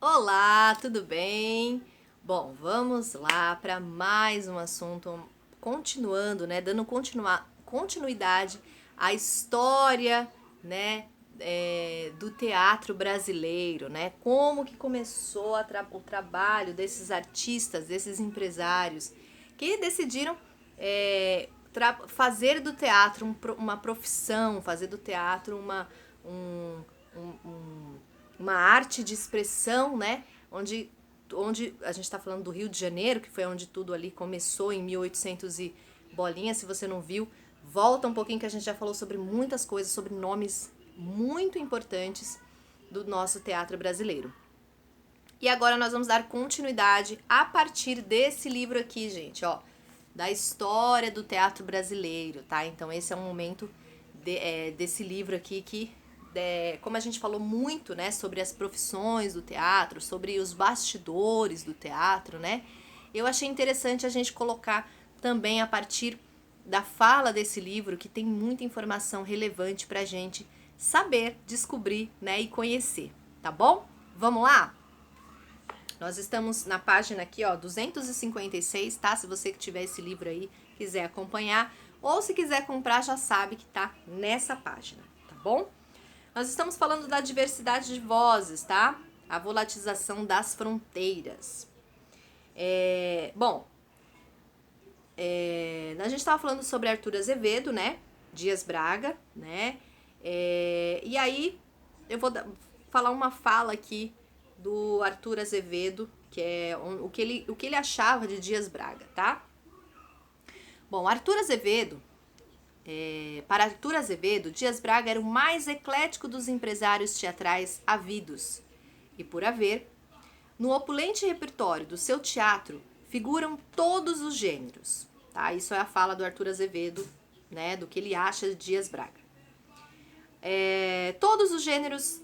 Olá, tudo bem? Bom, vamos lá para mais um assunto, continuando, né, dando continuidade à história, né, do teatro brasileiro, né? Como que começou o trabalho desses artistas, desses empresários que decidiram fazer do teatro uma profissão, fazer do teatro um, um, um uma arte de expressão, né? Onde a gente está falando do Rio de Janeiro, que foi onde tudo ali começou em 1800 e bolinha. Se você não viu, volta um pouquinho que a gente já falou sobre muitas coisas, sobre nomes muito importantes do nosso teatro brasileiro. E agora nós vamos dar continuidade a partir desse livro aqui, gente, ó, da história do teatro brasileiro, tá? Então esse é um momento desse livro aqui que como a gente falou muito, né, sobre as profissões do teatro, sobre os bastidores do teatro, né, eu achei interessante a gente colocar também a partir da fala desse livro, que tem muita informação relevante pra gente saber, descobrir, né, e conhecer, tá bom? Vamos lá? Nós estamos na página aqui, ó, 256, tá? Se você que tiver esse livro aí, quiser acompanhar, ou se quiser comprar, já sabe que tá nessa página, tá bom? Nós estamos falando da diversidade de vozes, tá? A volatização das fronteiras. A gente estava falando sobre Arthur Azevedo, né? Dias Braga, né? E aí eu vou falar uma fala aqui do Arthur Azevedo, que é o que ele achava de Dias Braga, tá? Bom, para Arthur Azevedo, Dias Braga era o mais eclético dos empresários teatrais havidos. E por haver, no opulente repertório do seu teatro figuram todos os gêneros. Tá? Isso é a fala do Arthur Azevedo, né, do que ele acha de Dias Braga. Todos os gêneros.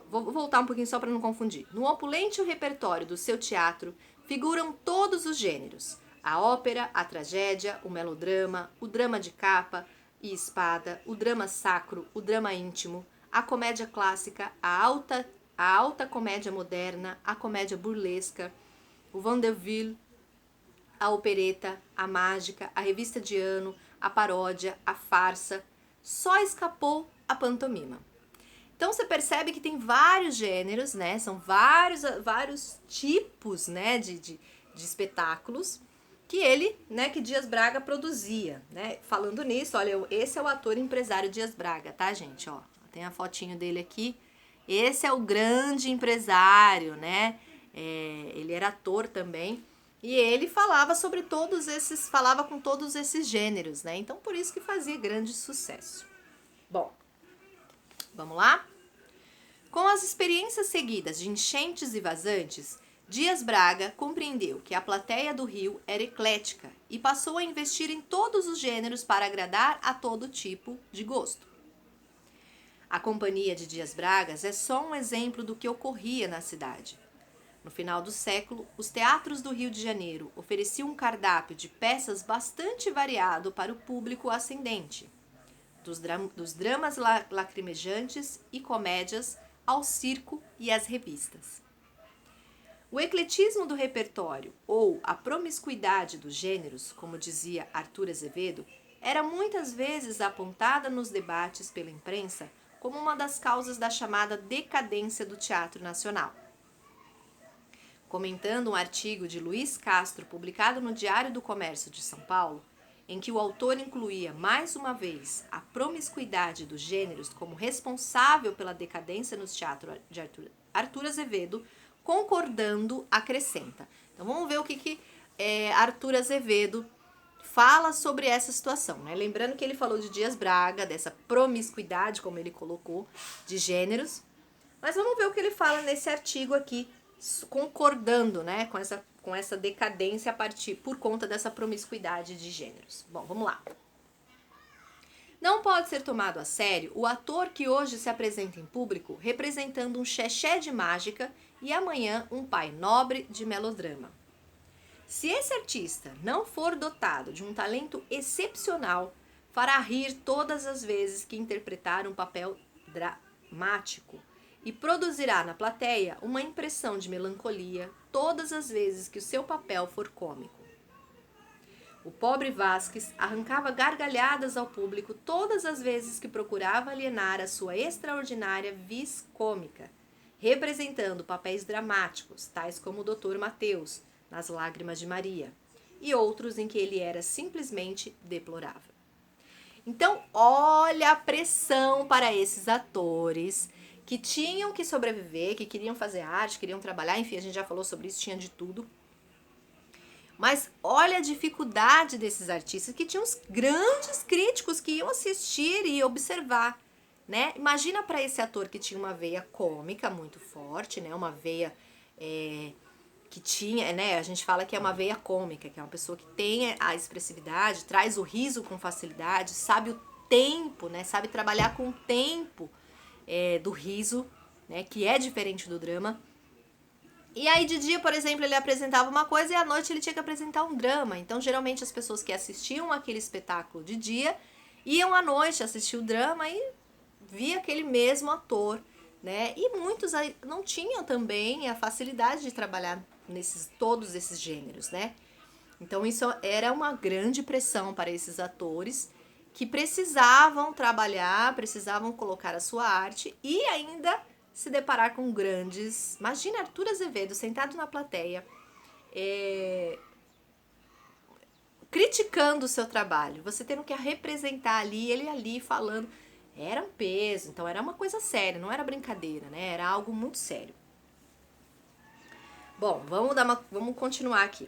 Vou voltar um pouquinho só para não confundir. No opulente repertório do seu teatro figuram todos os gêneros: a ópera, a tragédia, o melodrama, o drama de capa e espada, o drama sacro, o drama íntimo, a comédia clássica, a alta comédia moderna, a comédia burlesca, o vaudeville, a opereta, a mágica, a revista de ano, a paródia, a farsa. Só escapou a pantomima. Então você percebe que tem vários gêneros, né? São vários tipos, né, de espetáculos que que Dias Braga produzia, né? Falando nisso, olha, esse é o ator empresário Dias Braga, tá, gente? Ó, tem a fotinho dele aqui. Esse é o grande empresário, né? Ele era ator também. E ele falava com todos esses gêneros, né? Então por isso que fazia grande sucesso. Bom, vamos lá? Com as experiências seguidas de enchentes e vazantes, Dias Braga compreendeu que a plateia do Rio era eclética e passou a investir em todos os gêneros para agradar a todo tipo de gosto. A companhia de Dias Bragas é só um exemplo do que ocorria na cidade. No final do século, os teatros do Rio de Janeiro ofereciam um cardápio de peças bastante variado para o público ascendente, dos dramas lacrimejantes e comédias ao circo e às revistas. O ecletismo do repertório, ou a promiscuidade dos gêneros, como dizia Arthur Azevedo, era muitas vezes apontada nos debates pela imprensa como uma das causas da chamada decadência do teatro nacional. Comentando um artigo de Luiz Castro publicado no Diário do Comércio de São Paulo, em que o autor incluía mais uma vez a promiscuidade dos gêneros como responsável pela decadência nos teatros de Arthur Azevedo, concordando, acrescenta. Então vamos ver o que Arthur Azevedo fala sobre essa situação, né? Lembrando que ele falou de Dias Braga, dessa promiscuidade, como ele colocou, de gêneros. Mas vamos ver o que ele fala nesse artigo aqui, concordando, né, com essa decadência por conta dessa promiscuidade de gêneros. Bom, vamos lá. Não pode ser tomado a sério o ator que hoje se apresenta em público representando um xexé de mágica e amanhã um pai nobre de melodrama. Se esse artista não for dotado de um talento excepcional, fará rir todas as vezes que interpretar um papel dramático e produzirá na plateia uma impressão de melancolia todas as vezes que o seu papel for cômico. O pobre Vasquez arrancava gargalhadas ao público todas as vezes que procurava alienar a sua extraordinária vis cômica, representando papéis dramáticos, tais como o Dr. Mateus, nas Lágrimas de Maria, e outros em que ele era simplesmente deplorável. Então, olha a pressão para esses atores que tinham que sobreviver, que queriam fazer arte, queriam trabalhar, enfim, a gente já falou sobre isso, tinha de tudo. Mas olha a dificuldade desses artistas que tinham os grandes críticos que iam assistir e observar, né? Imagina para esse ator que tinha uma veia cômica muito forte, né? Uma veia que tinha, né? A gente fala que é uma veia cômica, que é uma pessoa que tem a expressividade, traz o riso com facilidade, sabe o tempo, né? Sabe trabalhar com o tempo do riso, né? Que é diferente do drama. E aí de dia, por exemplo, ele apresentava uma coisa e à noite ele tinha que apresentar um drama. Então, geralmente as pessoas que assistiam aquele espetáculo de dia iam à noite assistir o drama e via aquele mesmo ator, né? E muitos aí não tinham também a facilidade de trabalhar todos esses gêneros, né? Então isso era uma grande pressão para esses atores que precisavam trabalhar, precisavam colocar a sua arte e ainda se deparar com grandes... Imagina Arthur Azevedo sentado na plateia, criticando o seu trabalho, você tendo que representar ali, ele ali falando. Era um peso, então era uma coisa séria, não era brincadeira, né? Era algo muito sério. Bom, vamos continuar aqui.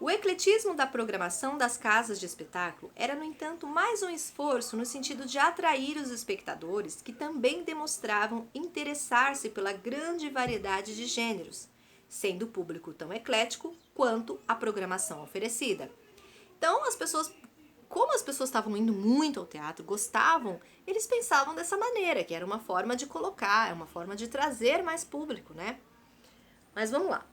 O ecletismo da programação das casas de espetáculo era, no entanto, mais um esforço no sentido de atrair os espectadores que também demonstravam interessar-se pela grande variedade de gêneros, sendo o público tão eclético quanto a programação oferecida. Então, como as pessoas estavam indo muito ao teatro, gostavam, eles pensavam dessa maneira, que era uma forma de colocar, uma forma de trazer mais público, né? Mas vamos lá.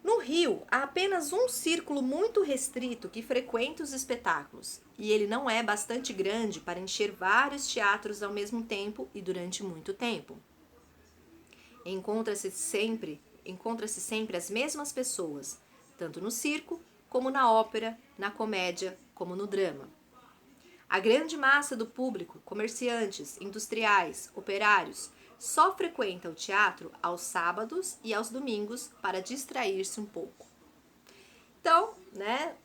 No Rio, há apenas um círculo muito restrito que frequenta os espetáculos, e ele não é bastante grande para encher vários teatros ao mesmo tempo e durante muito tempo. Encontra-se sempre as mesmas pessoas, tanto no circo, como na ópera, na comédia, como no drama. A grande massa do público, comerciantes, industriais, operários, só frequenta o teatro aos sábados e aos domingos para distrair-se um pouco. Então, né,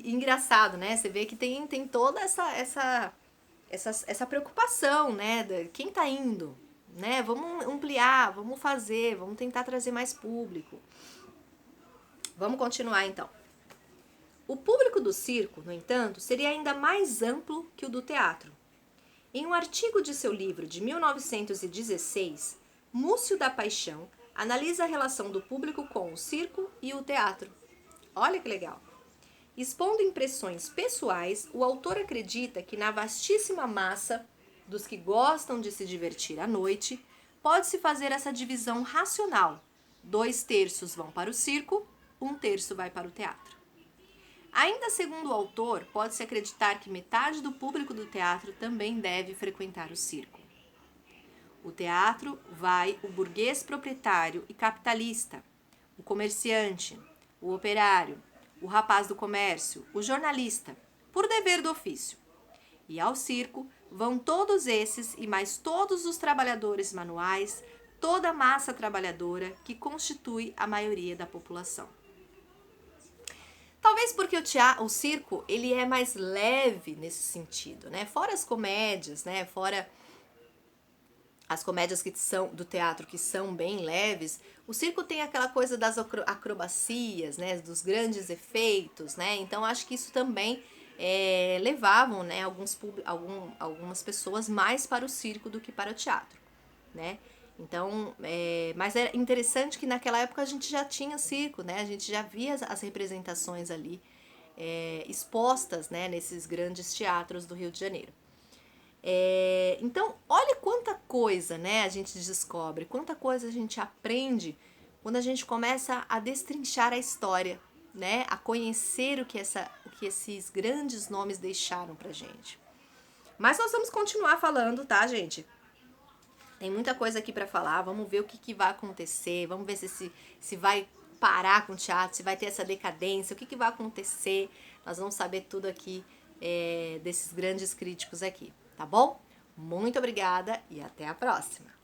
engraçado, né? Você vê que tem toda essa preocupação, né? De quem tá indo, né? Vamos ampliar, vamos fazer, vamos tentar trazer mais público. Vamos continuar então. O público do circo, no entanto, seria ainda mais amplo que o do teatro. Em um artigo de seu livro de 1916, Múcio da Paixão analisa a relação do público com o circo e o teatro. Olha que legal! Expondo impressões pessoais, o autor acredita que na vastíssima massa dos que gostam de se divertir à noite, pode-se fazer essa divisão racional. 2/3 vão para o circo, 1/3 vai para o teatro. Ainda segundo o autor, pode-se acreditar que metade do público do teatro também deve frequentar o circo. O teatro vai o burguês proprietário e capitalista, o comerciante, o operário, o rapaz do comércio, o jornalista, por dever do ofício. E ao circo vão todos esses e mais todos os trabalhadores manuais, toda a massa trabalhadora que constitui a maioria da população. Talvez porque o circo ele é mais leve nesse sentido, né? Fora as comédias, né? Fora as comédias que são do teatro que são bem leves, o circo tem aquela coisa das acrobacias, né? Dos grandes efeitos, né? Então acho que isso também levavam, né? Algumas pessoas mais para o circo do que para o teatro, né? Então, mas é interessante que naquela época a gente já tinha circo, né? A gente já via as representações ali expostas, né? Nesses grandes teatros do Rio de Janeiro. Então, olha quanta coisa, né? A gente descobre, quanta coisa a gente aprende quando a gente começa a destrinchar a história, né? A conhecer o que esses grandes nomes deixaram pra gente. Mas nós vamos continuar falando, tá, gente? Tem muita coisa aqui para falar, vamos ver o que vai acontecer, vamos ver se vai parar com o teatro, se vai ter essa decadência, o que vai acontecer. Nós vamos saber tudo aqui desses grandes críticos aqui, tá bom? Muito obrigada e até a próxima!